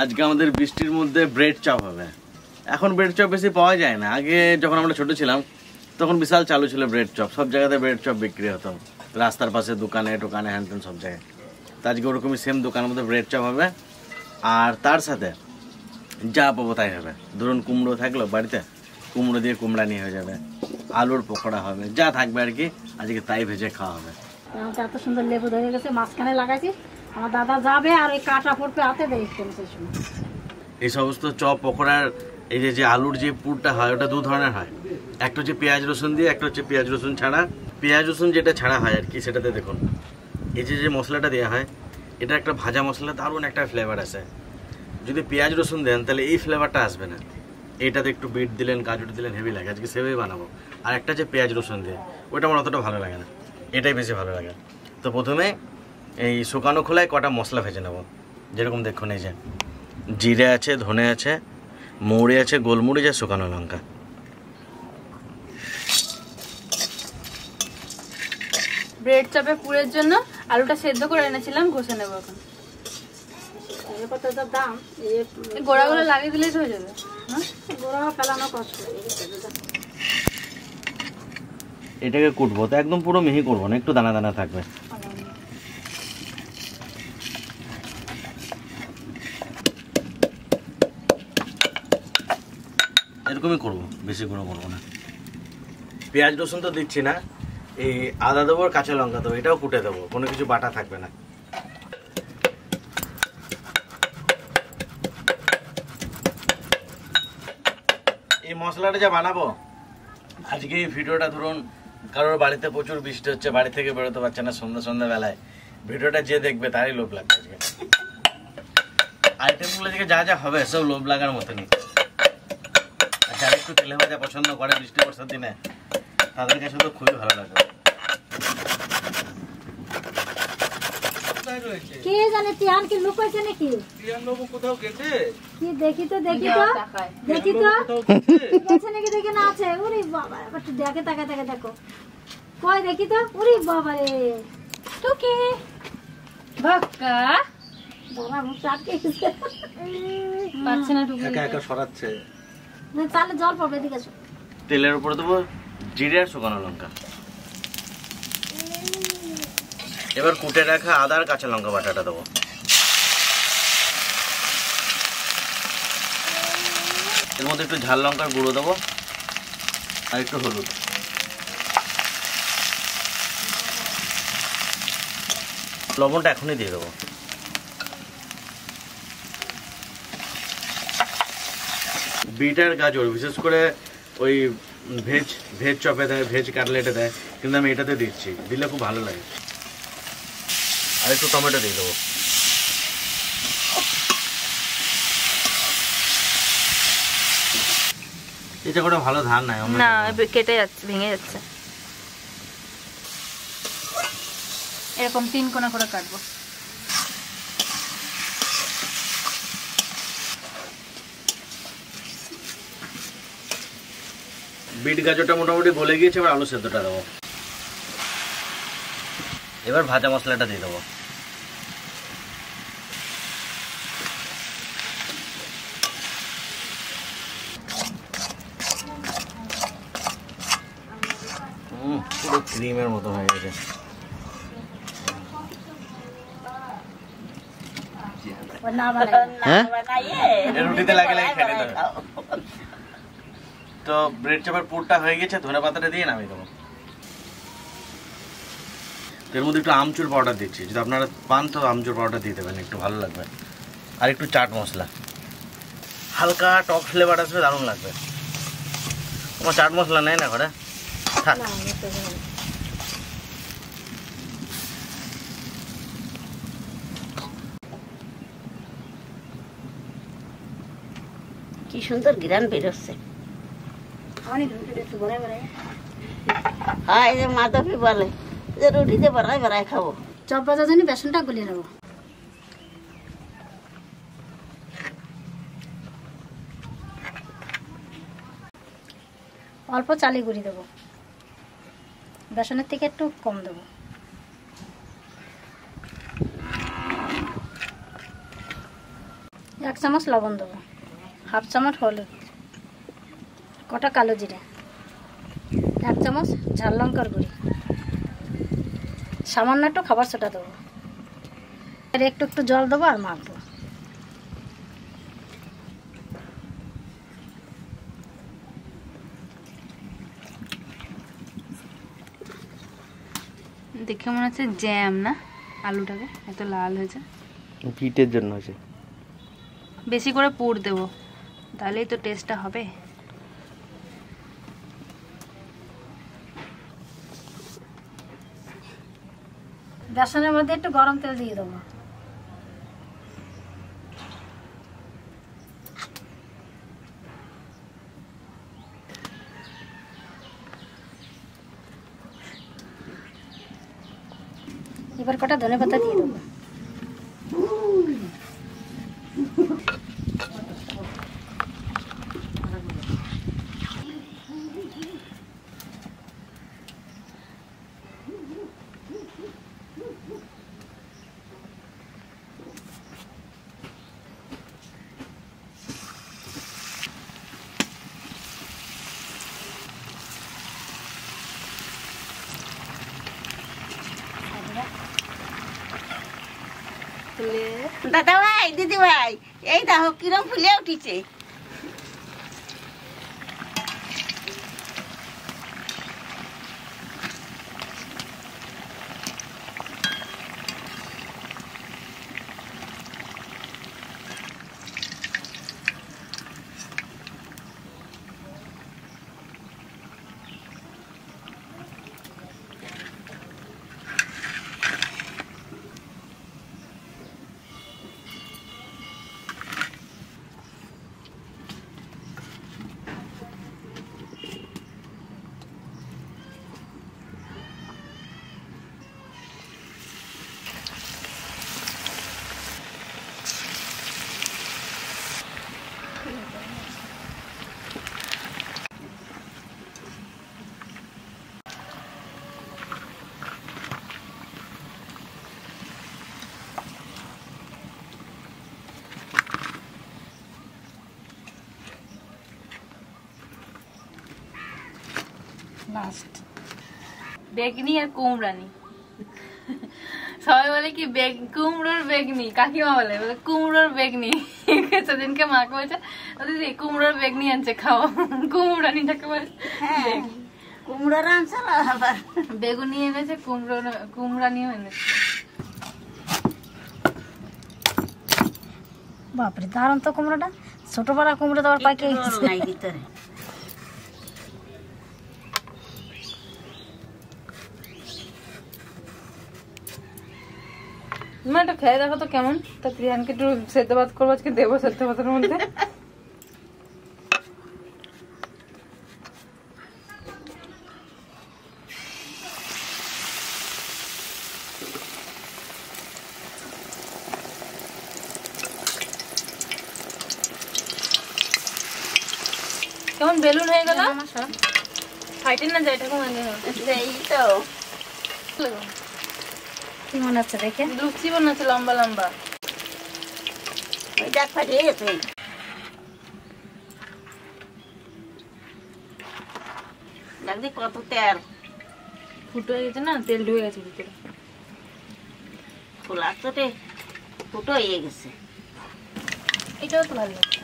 আজকে আমাদের বৃষ্টির মধ্যে ব্রেড চপ হবে। এখন ব্রেড চপ বেশি পাওয়া যায় না, আগে যখন আমরা ছোট ছিলাম তখন বিশাল চালু ছিল ব্রেড চপ, সব জায়গাতে ব্রেড চপ বিক্রি হতো, রাস্তার পাশে দোকানে টোকানে হ্যান ত্যান সব জায়গায়। তো আজকে ওরকমই সেম দোকানের মধ্যে ব্রেড চপ হবে, আর তার সাথে যা পাবো তাই হবে। ধরুন কুমড়ো থাকলো বাড়িতে, কুমড়ো দিয়ে কুমড়ানি হয়ে যাবে, আলুর পকোড়া হবে, যা থাকবে আর কি আজকে তাই ভেজে খাওয়া হবে। এত সুন্দর লেবু ধরে গেছে, মাঝখানে লাগাইছি, আমার দাদা যাবে আর ওই কাটা পড়বে হাতে দেয়। এই সমস্ত চপ পকোড়ার এই যে আলুর যে পুরটা হয় ওটা দু ধরনের হয়, একটা হচ্ছে পেঁয়াজ রসুন দিয়ে, একটা হচ্ছে পেঁয়াজ রসুন ছাড়া। পেঁয়াজ রসুন যেটা ছাড়া হয় আর কি, সেটাতে দেখুন এই যে মশলাটা দেওয়া হয়, এটা একটা ভাজা মশলা, দারুণ একটা ফ্লেভার আছে। যদি পেঁয়াজ রসুন দেন তাহলে এই ফ্লেভারটা আসবে না। এইটাতে একটু বিট দিলেন, গাজর দিলেন, হেভি লাগে। আজকে সেভাবেই বানাবো। আর একটা যে পেঁয়াজ রসুন দিয়ে, ওইটা আমার অতটা ভালো লাগে না, এটাই বেশি ভালো লাগে। তো প্রথমে এই শুকানো খোলায় কটা মশলা ভেজে নেব। যেরকম দেখুন এই যে জিরে আছে, ধনে আছে, মৌরি আছে, গোলমরিচ আর শুকানো লঙ্কা। ব্রেড চপের পুরের জন্য আলুটা সেদ্ধ করে এনেছিলাম, ঘষে নেবো এখন। দাম গোড়াগুলো লাগিয়ে দিলেই হয়ে যাবে। গোড়া ফেলানো কষ্ট। এটাকে কুটবো তো, একদম পুরো মিহি করবো না, একটু দানা দানা থাকবে। এরকমই করবো, বেশি গুঁড়ো করবো না। পেঁয়াজ রসুন তো দিচ্ছি না, এই আদা দেবো, কাঁচা লঙ্কা দেবো, এটাও কুটে দেবো, কোনো কিছু বাটা থাকবে না। এই মশলাটা যা বানাবো আজকে, এই ভিডিওটা ধরুন কারোর বাড়িতে প্রচুর বৃষ্টি হচ্ছে, বাড়ি থেকে বেরোতে পারছে না সন্ধ্যাবেলায়, ভিডিওটা যে দেখবে তারই লোভ লাগবে। আজকে আইটেমগুলো থেকে যা যা হবে সব লোভ লাগার মতনই। যারা একটু তেলে ভাজা পছন্দ করে বৃষ্টি বর্ষার দিনে, তাদের কাছে তো খুবই ভালো লাগবে। কে জানে তিয়ান কি লুকাইছে নাকি? তিয়ান বাবু কোথাও গেছে? কি দেখি তো গেছে নাকি, দেখে না আছে। ওরে বাবা, একটু দেখে তাকায় দেখো, কয় দেখি তো। ওরে বাবা রে, টুকি বাক্কা বাবা মুখ চাটকে গেছে, পাচ্ছে না টুকি, একা একা সরাচ্ছে। তাহলে জল পড়বে। এদিকে আসো। তেলের উপরে দেবো জিরে আর শুকানো লঙ্কা, এবার কুটে রাখা আদা আর কাঁচা লঙ্কা বাটাটা দেবো। এর মধ্যে একটু ঝাল লঙ্কার গুঁড়ো দেবো আর একটু হলুদ। লবণটা এখনই দিয়ে দেবো। বিট আর গাজর বিশেষ করে ওই ভেজ চপে দেয়, ভেজ কাটলেটে দেয়, কিন্তু আমি এটাতে দিচ্ছি, দিলে খুব ভালো লাগে। আর একটু টমেটো দিয়ে দেবো। এটা করে ভালো ধান নাই না, কেটে যাচ্ছে, ভেঙে যাচ্ছে। এরকম 3 কোনা করে কাটবো। বিট গাজরটা মোটামুটি গলে গিয়েছে, এবার আলু সেদ্ধটা দেবো। এবার ভাজা মশলাটা দিয়ে দেবো। পুরো ক্রিমের মতো হয়ে গেছে। রুটিতে লাগে খেতে দেবে। তো ব্রেড চপের পুরটা হয়ে গেছে, ধনে পাতাটা দিয়ে নামিয়ে দেবো। এর মধ্যে একটু আমচুর পাউডার দিচ্ছি, যদি আপনারা পান তো আমচুর পাউডার দিয়ে দেবেন, একটু ভালো লাগবে। আর একটু চাট মশলা, হালকা টক ফ্লেভার আসবে, দারুণ লাগবে। তোমার চাট মশলা নেই না ঘরে? থাক। কি সুন্দর ঘ্রাণ বেরোচ্ছে। হ্যাঁ, এই যে মাধবী বলে যে রুটিতে বাড়ায় খাবো। চপ ভাজার জন্য বেসনটা গুলিয়ে নেবো। অল্প চালের গুঁড়ি দেবো, বেসনের থেকে একটু কম দেবো। 1 চামচ লবণ দেবো, হাফ চামচ হলুদ, কটা কালো জিরে, 1 চামচ ঝাল লঙ্কার গুঁড়ি, সামান্য একটু খাবার সোডা দেবো, আর একটু একটু জল দেবো আর মাখবো। দেখে মনে হচ্ছে জ্যাম না, আলুটাকে এত লাল হয়েছে। পিঠের জন্য হয়েছে। বেশি করে পুর দেবো, তাহলেই তো টেস্টটা হবে। বেসনের মধ্যে একটু গরম তেল দিয়ে দেবো। এবার কটা ধনেপাতা দিয়ে দেবো। দাদা ভাই, দিদি ভাই, এই দেখো কিরম ফুলে উঠিছে। লাস্ট বেগনি আর কুমড়ানি। সবাই বলে কি কুমড়োর বেগনি, কাকিমা বলে কুমড়োর বেগনি। সেদিনকে মাকে বলছে দিদি কুমড়োর বেগনি আনছে খাও, কুমড়ানিটাকে বলে কুমড়োর আনছিল, আবার বেগুনি এনেছে, কুমড়ানিও এনেছে। বাপরে দারুণ তো কুমড়োটা, ছোট পাড়া কুমড়ো তো আবার পাকে নাই ভিতরে। তুমি একটা খেয়ে দেখো তো কেমন। তা প্রিয়ানকে একটু সেদ্ধ ভাত করবো আজকে, দেবো সেদ্ধ ভাতের মধ্যে। কেমন বেলুন হয়ে গেল, ফাইটে না যায়, এটা এই তো কি মনে হচ্ছে দেখে? লুচি বানাচ্ছে লম্বা লম্বা। ওই দেখ ফাটিয়ে গেছে। দেখবি কত তেল ফুটো হয়ে গেছে না, তেল ঢুকে গেছে ভিতরে। খোলা চোটে ফুটো হয়ে গেছে। এটাও তো ভালো লাগছে।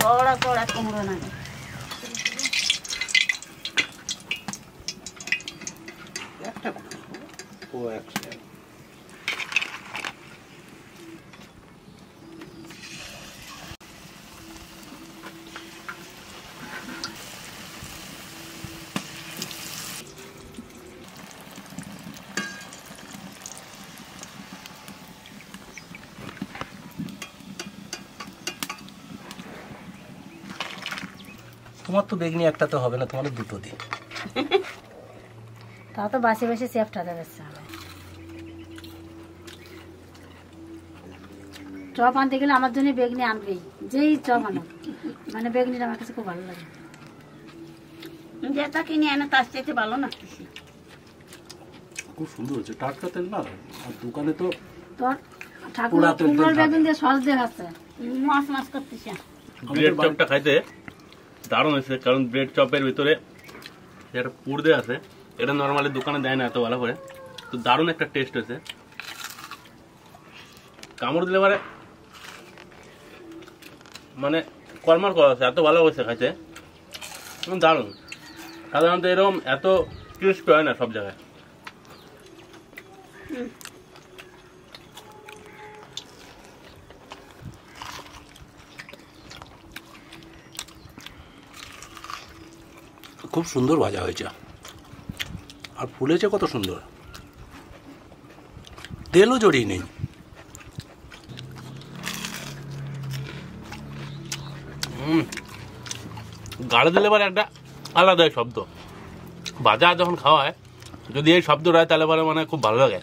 চড়া চড়া কুমড়ো না তোমার তো বেগনি একটা তো হবে না, তোমার দুটো দিন। তা তো বাসি বাসি সেফ ঠাতে যাচ্ছে। চপ আনতে গেলে আমার জন্য বেগনি আনবেই, যেই চপ আনো, মানে বেগনিটা আমার কাছে খুব ভালো লাগে। যেটা কিনে এনে তার চাইতে ভালো না। খুব সুন্দর হচ্ছে, টাটকা তেল না, আর দোকানে তো তোর ঠাকুর কুমড়োর বেগুন দিয়ে সস দিয়ে খাচ্ছে, মাছ মাছ করতেছে। ব্রেড চপটা খাইতে দারুণ হয়েছে, কারণ ব্রেড চপের ভিতরে একটা পুর দেওয়া আছে, এটা নর্মালি দোকানে দেয় না এত ভালো করে, তো দারুণ একটা টেস্ট হয়েছে। কামড় দিলে পরে মানে কর্মার করা আছে, এত ভালো হয়েছে খাইতে, দারুণ। সাধারণত এরকম এত ক্রিস্পি হয় না সব জায়গায়। খুব সুন্দর ভাজা হয়েছে, আর ফুলেছে কত সুন্দর, তেলও জড়িয়ে নেই। গাড়ি দিলে পরে একটা আলাদা শব্দ, ভাজা যখন খাওয়া হয় যদি এই শব্দ হয় তাহলে পরে মানে খুব ভালো লাগে।